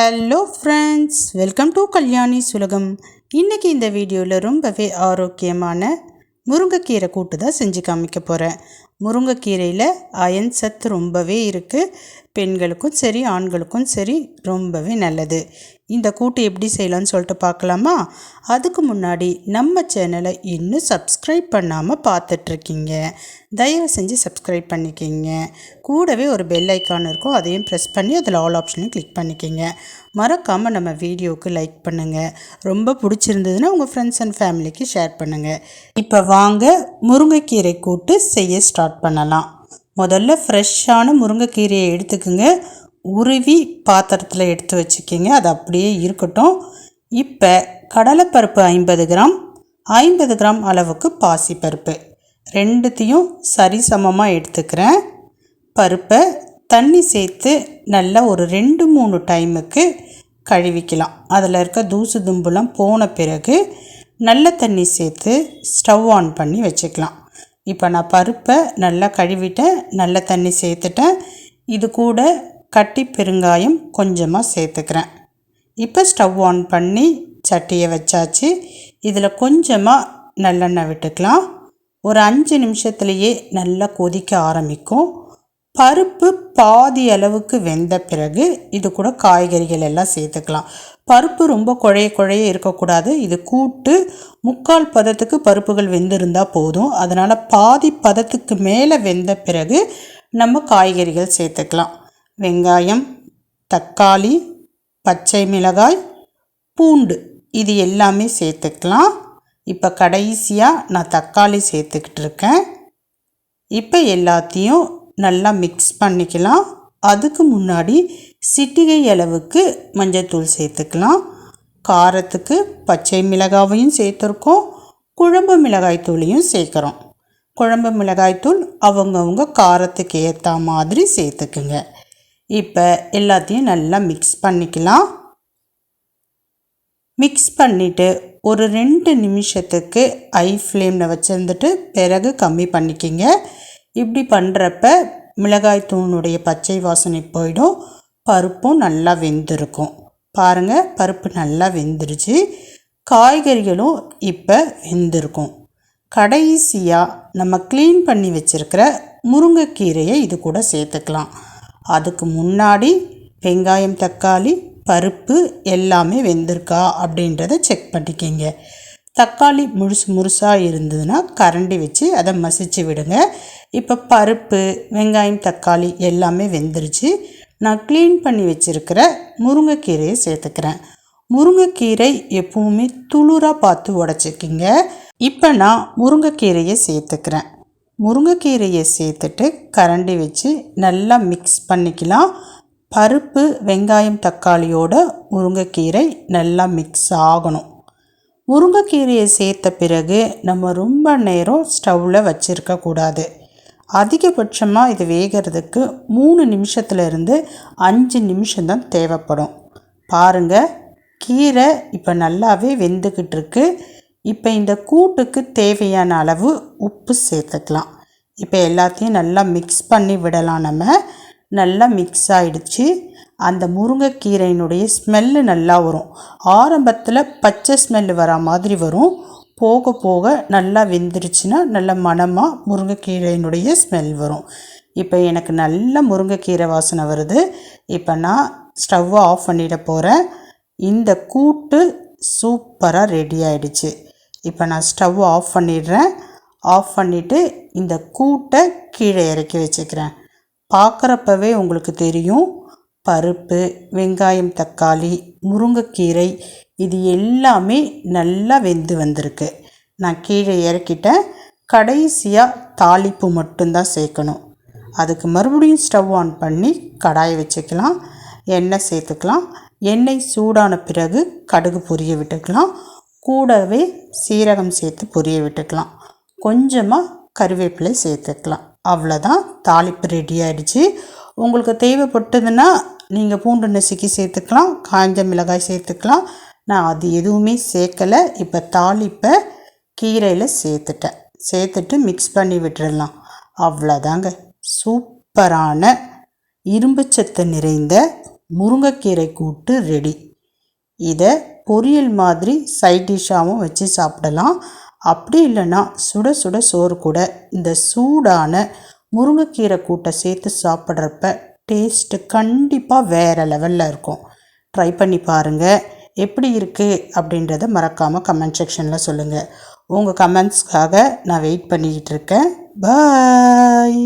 Hello friends, welcome to Kalyani சுலகம். இன்றைக்கி இந்த வீடியோவில் ரொம்பவே ஆரோக்கியமான முருங்கைக்கீரை கூட்டு தான் செஞ்சு காமிக்க போகிறேன். முருங்கைக்கீரையில் அயன் சத்து ரொம்பவே இருக்குது. பெண்களுக்கும் சரி ஆண்களுக்கும் சரி ரொம்பவே நல்லது. இந்த கூட்டு எப்படி செய்யலான்னு சொல்லிட்டு பார்க்கலாமா? அதுக்கு முன்னாடி நம்ம சேனலை இன்னும் சப்ஸ்கிரைப் பண்ணாமல் பார்த்துட்ருக்கீங்க, தயவு செஞ்சு சப்ஸ்கிரைப் பண்ணிக்கிங்க. கூடவே ஒரு பெல் ஐக்கான் இருக்கும், அதையும் ப்ரெஸ் பண்ணி அதில் ஆல் ஆப்ஷனையும் கிளிக் பண்ணிக்கிங்க. மறக்காமல் நம்ம வீடியோவுக்கு லைக் பண்ணுங்கள். ரொம்ப பிடிச்சிருந்ததுன்னா உங்கள் ஃப்ரெண்ட்ஸ் அண்ட் ஃபேமிலிக்கு ஷேர் பண்ணுங்கள். இப்போ வாங்க முருங்கைக்கீரை கூட்டு செய்ய ஸ்டார்ட் பண்ணலாம். முதல்ல ஃப்ரெஷ்ஷான முருங்கைக்கீரையை எடுத்துக்குங்க. உருவி பாத்திரத்தில் எடுத்து வச்சுக்கிங்க, அது அப்படியே இருக்கட்டும். இப்போ கடலைப்பருப்பு 50 கிராம், 50 கிராம் அளவுக்கு பாசிப்பருப்பு ரெண்டுத்தையும் சரிசமமாக எடுத்துக்கிறேன். பருப்பை தண்ணி சேர்த்து நல்லா ஒரு 2-3 டைமுக்கு கழுவிக்கலாம். அதில் இருக்க தூசு தும்புலாம் போன பிறகு நல்ல தண்ணி சேர்த்து ஸ்டவ் ஆன் பண்ணி வச்சுக்கலாம். இப்போ நான் பருப்பை நல்லா கழுவிட்டேன், நல்ல தண்ணி சேர்த்துட்டேன். இது கூட கட்டி பெருங்காயம் கொஞ்சமாக சேர்த்துக்கிறேன். இப்போ ஸ்டவ் ஆன் பண்ணி சட்டியை வச்சாச்சு. இதில் கொஞ்சமாக நல்லெண்ணெய் விட்டுக்கலாம். ஒரு 5 நிமிஷத்துலேயே நல்லா கொதிக்க ஆரம்பிக்கும். பருப்பு பாதி அளவுக்கு வெந்த பிறகு இது கூட காய்கறிகள் எல்லாம் சேர்த்துக்கலாம். பருப்பு ரொம்ப குழைய இருக்கக்கூடாது. இது கூட்டு 3/4 பதத்துக்கு பருப்புகள் வெந்திருந்தால் போதும். அதனால் பாதி பதத்துக்கு மேலே வெந்த பிறகு நம்ம காய்கறிகள் சேர்த்துக்கலாம். வெங்காயம், தக்காளி, பச்சை மிளகாய், பூண்டு இது எல்லாமே சேர்த்துக்கலாம். இப்போ கடைசியாக நான் தக்காளி சேர்த்துக்கிட்டு இருக்கேன். இப்போ எல்லாத்தையும் நல்லா மிக்ஸ் பண்ணிக்கலாம். அதுக்கு முன்னாடி சிட்டிகை அளவுக்கு மஞ்சள்தூள் சேர்த்துக்கலாம். காரத்துக்கு பச்சை மிளகாவையும் சேர்த்துருக்கோம், குழம்பு மிளகாய் தூளையும் சேர்க்குறோம். குழம்பு மிளகாய்த்தூள் அவங்கவுங்க காரத்துக்கு ஏற்ற மாதிரி சேர்த்துக்குங்க. இப்போ எல்லாத்தையும் நல்லா மிக்ஸ் பண்ணிக்கலாம். மிக்ஸ் பண்ணிவிட்டு ஒரு 2 நிமிஷத்துக்கு ஹை ஃப்ளேமில் வச்சுருந்துட்டு பிறகு கம்மி பண்ணிக்கிங்க. இப்படி பண்ணுறப்ப மிளகாய்த்தூளுடைய பச்சை வாசனை போயிடும், பருப்பும் நல்லா வெந்திருக்கும். பாருங்கள், பருப்பு நல்லா வெந்துருச்சு, காய்கறிகளும் இப்போ வெந்திருக்கும். கடைசியாக நம்ம க்ளீன் பண்ணி வச்சுருக்கிற முருங்கைக்கீரையை இது கூட சேர்த்துக்கலாம். அதுக்கு முன்னாடி வெங்காயம், தக்காளி, பருப்பு எல்லாமே வெந்திருக்கா அப்படின்றத செக் பண்ணிக்கிங்க. தக்காளி முழுசாக இருந்ததுன்னா கரண்டி வச்சு அதை மசிச்சு விடுங்க. இப்போ பருப்பு, வெங்காயம், தக்காளி எல்லாமே வெந்துருச்சு. நான் க்ளீன் பண்ணி வச்சுருக்கிற முருங்கைக்கீரையை சேர்த்துக்கிறேன். முருங்கைக்கீரை எப்பவுமே துளுராக பார்த்து உடச்சிக்கிங்க. இப்போ நான் முருங்கைக்கீரையை சேர்த்துக்கிறேன். முருங்கைக்கீரையை சேர்த்துட்டு கரண்டி வச்சு நல்லா மிக்ஸ் பண்ணிக்கலாம். பருப்பு, வெங்காயம், தக்காளியோட முருங்கைக்கீரை நல்லா மிக்ஸ் ஆகணும். முருங்கைக்கீரையை சேர்த்த பிறகு நம்ம ரொம்ப நேரம் ஸ்டவ்வில் வச்சுருக்கக்கூடாது. அதிகபட்சமாக இது வேகிறதுக்கு 3 நிமிஷத்துலேருந்து 5 நிமிஷம்தான் தேவைப்படும். பாருங்கள், கீரை இப்போ நல்லாவே வெந்துக்கிட்டு இருக்கு. இப்போ இந்த கூட்டுக்கு தேவையான அளவு உப்பு சேர்த்துக்கலாம். இப்போ எல்லாத்தையும் நல்லா மிக்ஸ் பண்ணி விடலாம். நம்ம நல்லா மிக்ஸ் ஆகிடுச்சு. அந்த முருங்கைக்கீரையினுடைய ஸ்மெல்லு நல்லா வரும். ஆரம்பத்தில் பச்சை ஸ்மெல்லு வர மாதிரி வரும், போக போக நல்லா வெந்துருச்சுன்னா நல்ல மணமாக முருங்கைக்கீரையினுடைய ஸ்மெல் வரும். இப்போ எனக்கு நல்ல முருங்கைக்கீரை வாசனை வருது. இப்போ நான் ஸ்டவ்வை ஆஃப் பண்ணிட போகிறேன். இந்த கூட்டு சூப்பராக ரெடி ஆகிடுச்சு. இப்போ நான் ஸ்டவ்வை ஆஃப் பண்ணிடுறேன். ஆஃப் பண்ணிவிட்டு இந்த கூட்டை கீழே இறக்கி வச்சுக்கிறேன். பார்க்குறப்பவே உங்களுக்கு தெரியும், பருப்பு, வெங்காயம், தக்காளி, முருங்கைக்கீரை இது எல்லாமே நல்லா வெந்து வந்திருக்கு. நான் கீழே இறக்கிட்டேன். கடைசியாக தாளிப்பு மட்டும்தான் சேர்க்கணும். அதுக்கு மறுபடியும் ஸ்டவ் ஆன் பண்ணி கடாயை வச்சுக்கலாம். எண்ணெய் சேர்த்துக்கலாம். எண்ணெய் சூடான பிறகு கடுகு பொரிய விட்டுக்கலாம். கூடவே சீரகம் சேர்த்து பொரிய விட்டுக்கலாம். கொஞ்சமாக கருவேப்பிலை சேர்த்துக்கலாம். அவ்வளோதான், தாளிப்பு ரெடி ஆகிடுச்சு. உங்களுக்கு தேவைப்பட்டதுன்னா நீங்கள் பூண்டு நசுக்கி சேர்த்துக்கலாம், காய்ஞ்ச மிளகாய் சேர்த்துக்கலாம். நான் அது எதுவுமே சேர்க்கலை. இப்போ தாளிப்பை கீரையில் சேர்த்துட்டு மிக்ஸ் பண்ணி விட்டுடலாம். அவ்வளோதாங்க, சூப்பரான இரும்புச்சத்து நிறைந்த முருங்கைக்கீரை கூட்டு ரெடி. இதை பொரியல் மாதிரி சைட் டிஷ்ஷாகவும் வச்சு சாப்பிடலாம். அப்படி இல்லைன்னா சுட சுட சோறு கூட இந்த சூடான முருங்கைக்கீரை கூட்டை சேர்த்து சாப்பிட்றப்ப டேஸ்ட்டு கண்டிப்பாக வேறு லெவலில் இருக்கும். ட்ரை பண்ணி பாருங்கள். எப்படி இருக்குது அப்படின்றத மறக்காமல் கமெண்ட் செக்ஷனில் சொல்லுங்கள். உங்கள் கமெண்ட்ஸ்க்காக நான் வெயிட் பண்ணிக்கிட்டு இருக்கேன். பாய்.